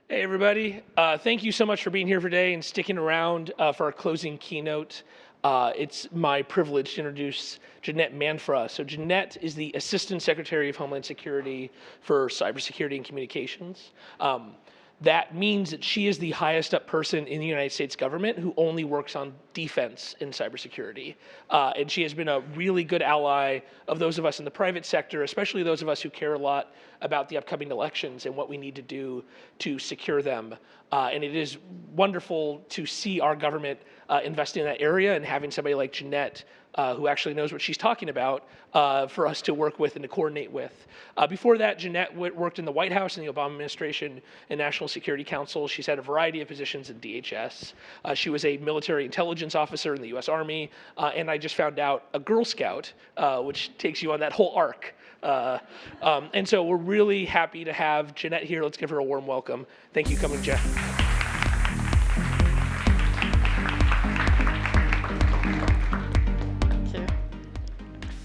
Hey, everybody. Thank you so much for being here today and sticking around for our closing keynote. It's my privilege to introduce Jeanette Manfra. So Jeanette is the Assistant Secretary of Homeland Security for Cybersecurity and Communications. That means that she is the highest up person in the United States government who only works on defense in cybersecurity. And she has been a really good ally of those of us in the private sector, especially those of us who care a lot about the upcoming elections and what we need to do to secure them. And it is wonderful to see our government investing in that area and having somebody like Jeanette who actually knows what she's talking about for us to work with and to coordinate with. Before that, Jeanette worked in the White House in the Obama administration and National Security Council. She's had a variety of positions in DHS. She was a military intelligence officer in the US Army, and I just found out a Girl Scout, which takes you on that whole arc. And so we're really happy to have Jeanette here. Let's give her a warm welcome. Thank you for coming, Jeff.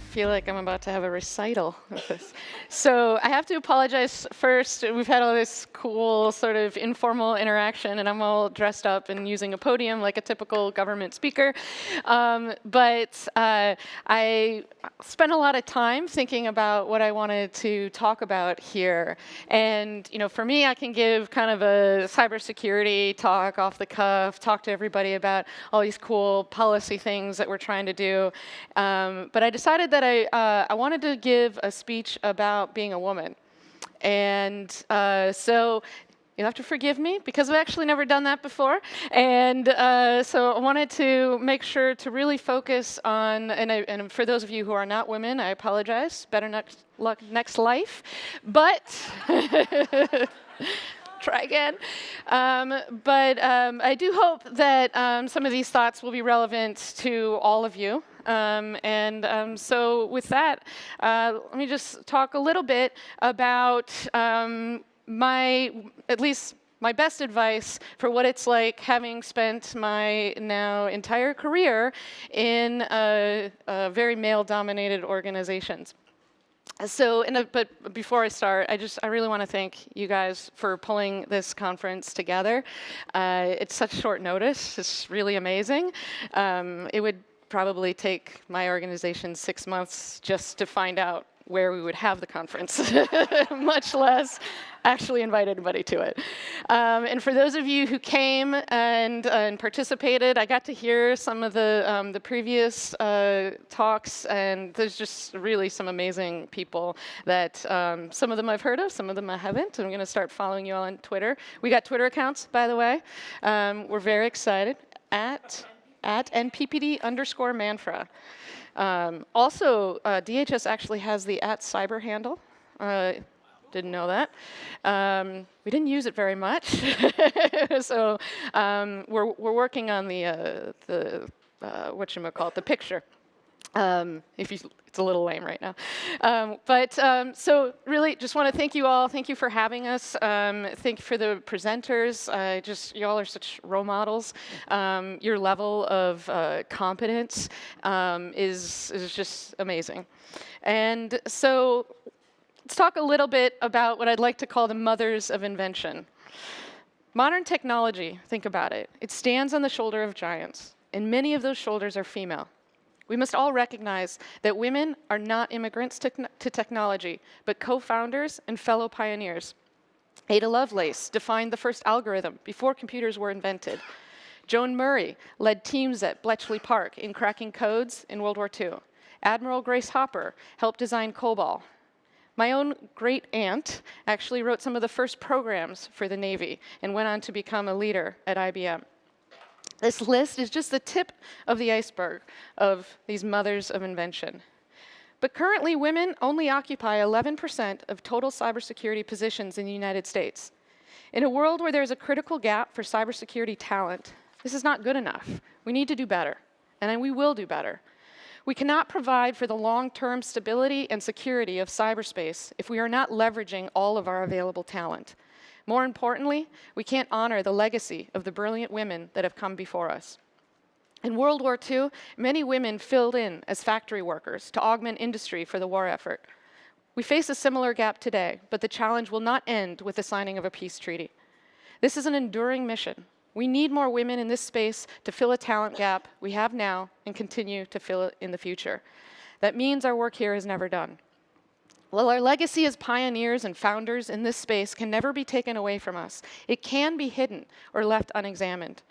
I feel like I'm about to have a recital of this. So I have to apologize first. We've had all this cool sort of informal interaction, and I'm all dressed up and using a podium like a typical government speaker. But I spent a lot of time thinking about what I wanted to talk about here. And for me, I can give kind of a cybersecurity talk off the cuff, talk to everybody about all these cool policy things that we're trying to do. But I decided that I wanted to give a speech about being a woman. And so you'll have to forgive me because I've actually never done that before. And so I wanted to make sure to really focus on, and for those of you who are not women, I apologize. Better luck next life. But try again. But I do hope that some of these thoughts will be relevant to all of you. So with that, let me just talk a little bit about at least my best advice for what it's like having spent my now entire career in very male-dominated organizations. So, but before I start, I really want to thank you guys for pulling this conference together. It's such short notice. It's really amazing. It would probably take my organization 6 months just to find out where we would have the conference, much less actually invite anybody to it. And for those of you who came and participated, I got to hear some of the previous talks, and there's just really some amazing people that some of them I've heard of, some of them I haven't. I'm going to start following you all on Twitter. We got Twitter accounts, by the way. We're very excited at @NPPD_Manfra. Also, DHS actually has the @cyber handle. Didn't know that. We didn't use it very much. So we're working on the whatchamacallit, the picture. It's a little lame right now. So really just want to thank you all. Thank you for having us. Thank you for the presenters. Y'all are such role models. Your level of competence is just amazing. And so let's talk a little bit about what I'd like to call the mothers of invention. Modern technology, think about it. It stands on the shoulder of giants, and many of those shoulders are female. We must all recognize that women are not immigrants to technology, but co-founders and fellow pioneers. Ada Lovelace defined the first algorithm before computers were invented. Joan Murray led teams at Bletchley Park in cracking codes in World War II. Admiral Grace Hopper helped design COBOL. My own great-aunt actually wrote some of the first programs for the Navy and went on to become a leader at IBM. This list is just the tip of the iceberg of these mothers of invention. But currently, women only occupy 11% of total cybersecurity positions in the United States. In a world where there's a critical gap for cybersecurity talent, this is not good enough. We need to do better, and we will do better. We cannot provide for the long-term stability and security of cyberspace if we are not leveraging all of our available talent. More importantly, we can't honor the legacy of the brilliant women that have come before us. In World War II, many women filled in as factory workers to augment industry for the war effort. We face a similar gap today, but the challenge will not end with the signing of a peace treaty. This is an enduring mission. We need more women in this space to fill a talent gap we have now and continue to fill it in the future. That means our work here is never done. While our legacy as pioneers and founders in this space can never be taken away from us, it can be hidden or left unexamined.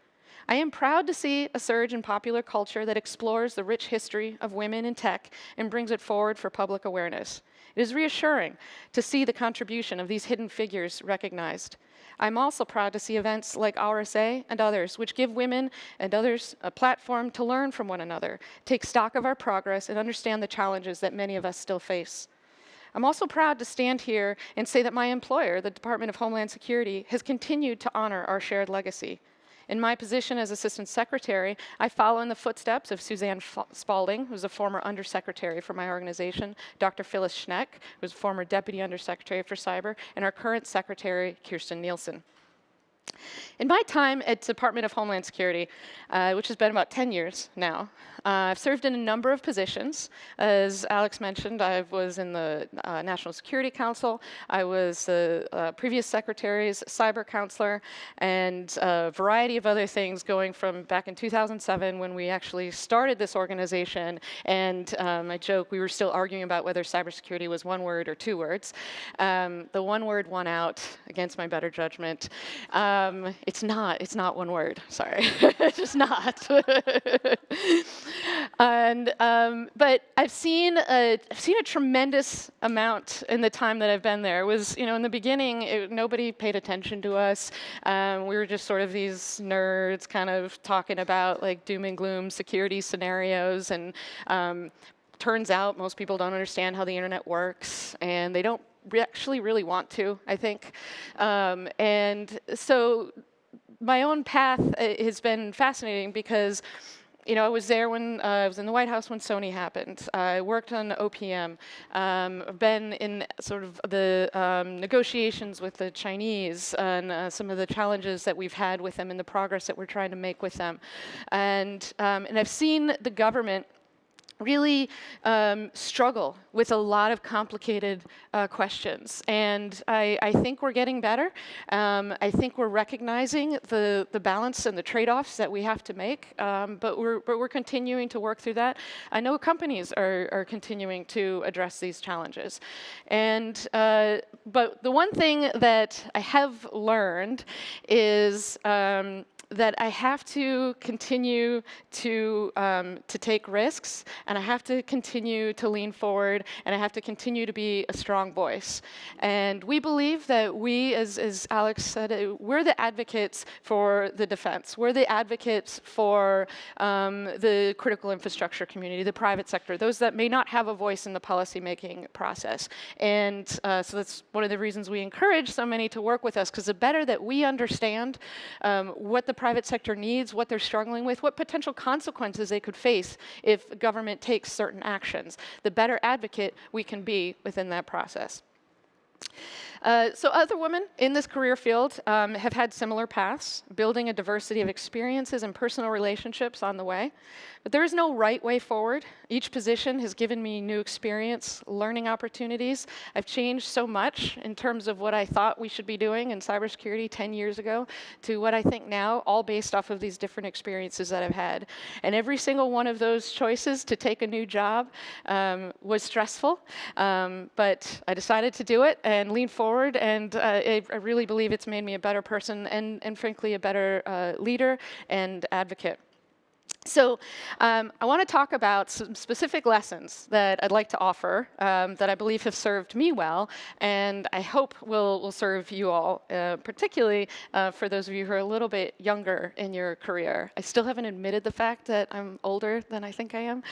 I am proud to see a surge in popular culture that explores the rich history of women in tech and brings it forward for public awareness. It is reassuring to see the contribution of these hidden figures recognized. I'm also proud to see events like OURSA and others, which give women and others a platform to learn from one another, take stock of our progress, and understand the challenges that many of us still face. I'm also proud to stand here and say that my employer, the Department of Homeland Security, has continued to honor our shared legacy. In my position as Assistant Secretary, I follow in the footsteps of Suzanne Spalding, who's a former Undersecretary for my organization, Dr. Phyllis Schneck, who's a former Deputy Undersecretary for Cyber, and our current Secretary, Kirsten Nielsen. In my time at Department of Homeland Security, which has been about 10 years now, I've served in a number of positions. As Alex mentioned, I was in the National Security Council. I was the previous secretary's cyber counselor, and a variety of other things going from back in 2007 when we actually started this organization. And I joke, we were still arguing about whether cybersecurity was one word or two words. The one word won out against my better judgment. It's not one word, sorry. It's just not. And, but I've seen a tremendous amount in the time that I've been there. It was, in the beginning, nobody paid attention to us. We were just sort of these nerds kind of talking about like doom and gloom security scenarios. And turns out most people don't understand how the internet works, and they don't actually really want to, I think. And so my own path has been fascinating because I was there when I was in the White House when Sony happened. I worked on OPM. I've been in sort of the negotiations with the Chinese and some of the challenges that we've had with them and the progress that we're trying to make with them. And I've seen the government really struggle with a lot of complicated questions. And I think we're getting better. I think we're recognizing the balance and the trade-offs that we have to make, but we're continuing to work through that. I know companies are continuing to address these challenges. And but the one thing that I have learned is that I have to continue to take risks, and I have to continue to lean forward, and I have to continue to be a strong voice. And we believe that we, as Alex said, we're the advocates for the defense. We're the advocates for the critical infrastructure community, the private sector, those that may not have a voice in the policymaking process. And so that's one of the reasons we encourage so many to work with us, because the better that we understand what the private sector needs, what they're struggling with, what potential consequences they could face if government takes certain actions, the better advocate we can be within that process. So other women in this career field have had similar paths, building a diversity of experiences and personal relationships on the way. But there is no right way forward. Each position has given me new experience, learning opportunities. I've changed so much in terms of what I thought we should be doing in cybersecurity 10 years ago to what I think now, all based off of these different experiences that I've had. And every single one of those choices to take a new job was stressful, but I decided to do it and lean forward, and I really believe it's made me a better person and frankly, a better leader and advocate. So I want to talk about some specific lessons that I'd like to offer that I believe have served me well, and I hope will serve you all, particularly for those of you who are a little bit younger in your career. I still haven't admitted the fact that I'm older than I think I am,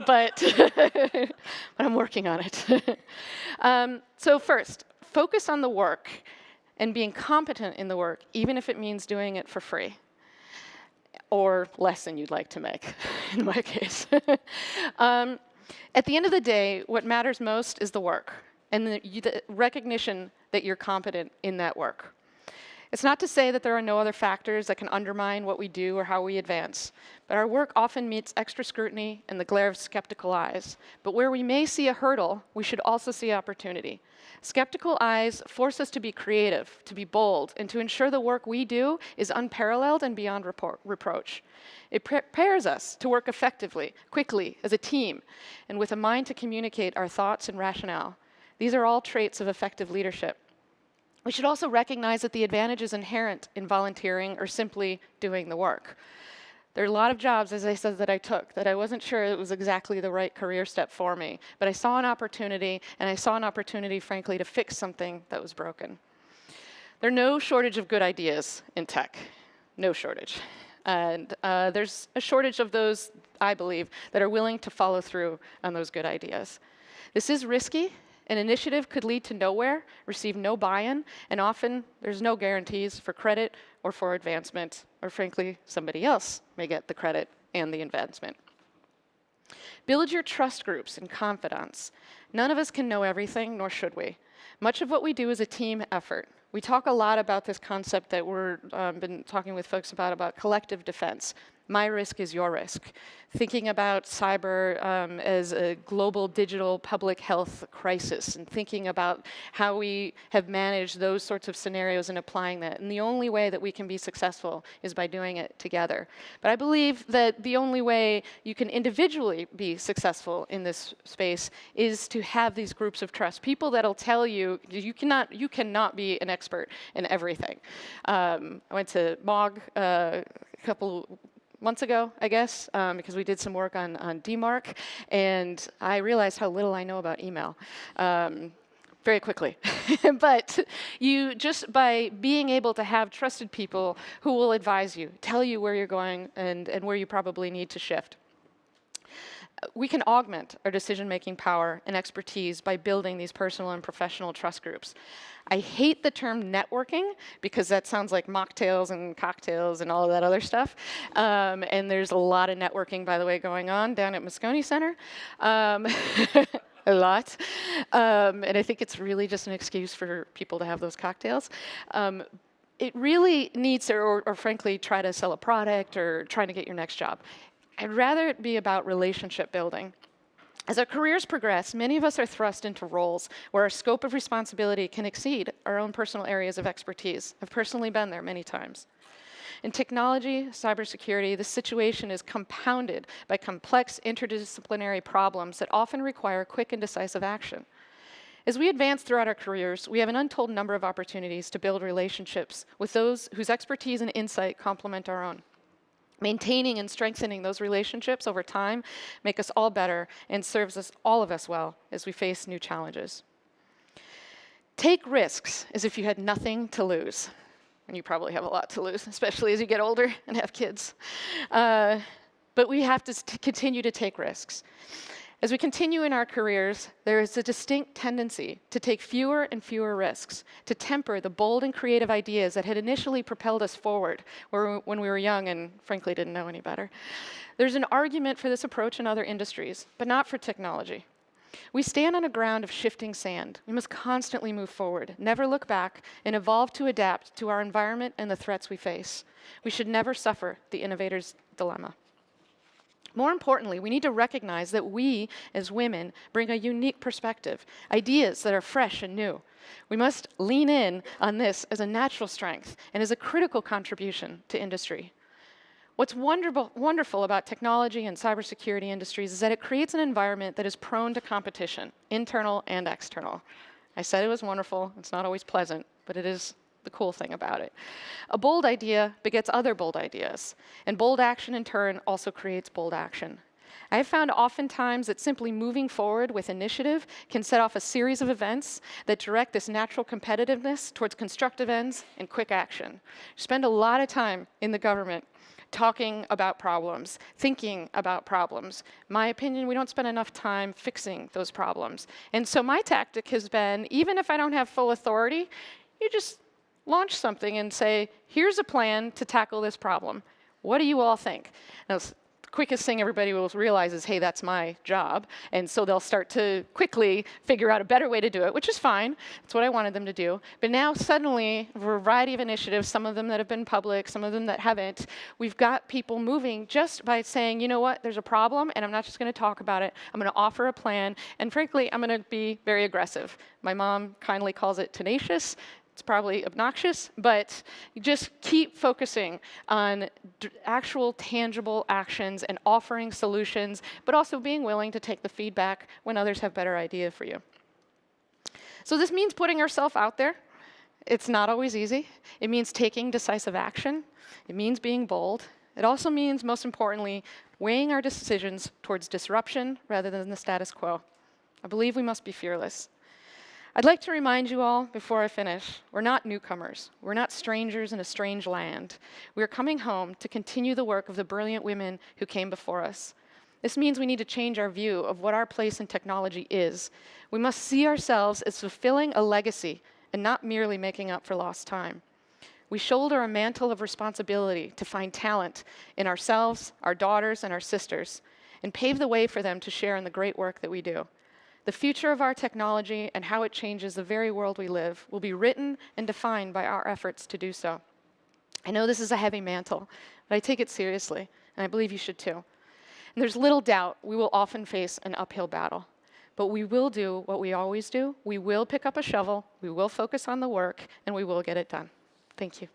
but I'm working on it. So first, focus on the work and being competent in the work, even if it means doing it for free. Or less than you'd like to make, in my case. At the end of the day, what matters most is the work and the recognition that you're competent in that work. It's not to say that there are no other factors that can undermine what we do or how we advance, but our work often meets extra scrutiny and the glare of skeptical eyes. But where we may see a hurdle, we should also see opportunity. Skeptical eyes force us to be creative, to be bold, and to ensure the work we do is unparalleled and beyond reproach. It prepares us to work effectively, quickly, as a team, and with a mind to communicate our thoughts and rationale. These are all traits of effective leadership. We should also recognize that the advantages inherent in volunteering or simply doing the work. There are a lot of jobs, as I said, that I took that I wasn't sure it was exactly the right career step for me. But I saw an opportunity, and I saw an opportunity, frankly, to fix something that was broken. There's no shortage of good ideas in tech. No shortage. And there's a shortage of those, I believe, that are willing to follow through on those good ideas. This is risky. An initiative could lead to nowhere, receive no buy-in, and often there's no guarantees for credit or for advancement, or frankly, somebody else may get the credit and the advancement. Build your trust groups and confidants. None of us can know everything, nor should we. Much of what we do is a team effort. We talk a lot about this concept that we've been talking with folks about collective defense. My risk is your risk. Thinking about cyber as a global digital public health crisis, and thinking about how we have managed those sorts of scenarios and applying that. And the only way that we can be successful is by doing it together. But I believe that the only way you can individually be successful in this space is to have these groups of trust. People that'll tell you, you cannot be an expert in everything. I went to MOG a couple months ago, I guess, because we did some work on DMARC, and I realized how little I know about email very quickly. But you, just by being able to have trusted people who will advise you, tell you where you're going and where you probably need to shift. We can augment our decision-making power and expertise by building these personal and professional trust groups. I hate the term networking because that sounds like mocktails and cocktails and all of that other stuff. And there's a lot of networking, by the way, going on down at Moscone Center. A lot. And I think it's really just an excuse for people to have those cocktails. It really needs to, or frankly, try to sell a product or trying to get your next job. I'd rather it be about relationship building. As our careers progress, many of us are thrust into roles where our scope of responsibility can exceed our own personal areas of expertise. I've personally been there many times. In technology, cybersecurity, this situation is compounded by complex interdisciplinary problems that often require quick and decisive action. As we advance throughout our careers, we have an untold number of opportunities to build relationships with those whose expertise and insight complement our own. Maintaining and strengthening those relationships over time make us all better and serves all of us well as we face new challenges. Take risks as if you had nothing to lose. And you probably have a lot to lose, especially as you get older and have kids. But we have to continue to take risks. As we continue in our careers, there is a distinct tendency to take fewer and fewer risks, to temper the bold and creative ideas that had initially propelled us forward when we were young and frankly didn't know any better. There's an argument for this approach in other industries, but not for technology. We stand on a ground of shifting sand. We must constantly move forward, never look back, and evolve to adapt to our environment and the threats we face. We should never suffer the innovator's dilemma. More importantly, we need to recognize that we, as women, bring a unique perspective, ideas that are fresh and new. We must lean in on this as a natural strength and as a critical contribution to industry. What's wonderful about technology and cybersecurity industries is that it creates an environment that is prone to competition, internal and external. I said it was wonderful. It's not always pleasant, but it is the cool thing about it. A bold idea begets other bold ideas, and bold action in turn also creates bold action. I have found oftentimes that simply moving forward with initiative can set off a series of events that direct this natural competitiveness towards constructive ends and quick action. Spend a lot of time in the government talking about problems, thinking about problems. My opinion, we don't spend enough time fixing those problems. And so my tactic has been, even if I don't have full authority, you just launch something and say, here's a plan to tackle this problem. What do you all think? Now, quickest thing everybody will realize is, hey, that's my job. And so they'll start to quickly figure out a better way to do it, which is fine. That's what I wanted them to do. But now suddenly, a variety of initiatives, some of them that have been public, some of them that haven't, we've got people moving just by saying, you know what, there's a problem, and I'm not just going to talk about it. I'm going to offer a plan, and frankly, I'm going to be very aggressive. My mom kindly calls it tenacious. It's probably obnoxious, but you just keep focusing on actual tangible actions and offering solutions, but also being willing to take the feedback when others have better ideas for you. So this means putting ourselves out there. It's not always easy. It means taking decisive action. It means being bold. It also means, most importantly, weighing our decisions towards disruption rather than the status quo. I believe we must be fearless. I'd like to remind you all, before I finish, we're not newcomers. We're not strangers in a strange land. We're coming home to continue the work of the brilliant women who came before us. This means we need to change our view of what our place in technology is. We must see ourselves as fulfilling a legacy and not merely making up for lost time. We shoulder a mantle of responsibility to find talent in ourselves, our daughters, and our sisters, and pave the way for them to share in the great work that we do. The future of our technology and how it changes the very world we live will be written and defined by our efforts to do so. I know this is a heavy mantle, but I take it seriously, and I believe you should too. And there's little doubt we will often face an uphill battle, but we will do what we always do. We will pick up a shovel, we will focus on the work, and we will get it done. Thank you.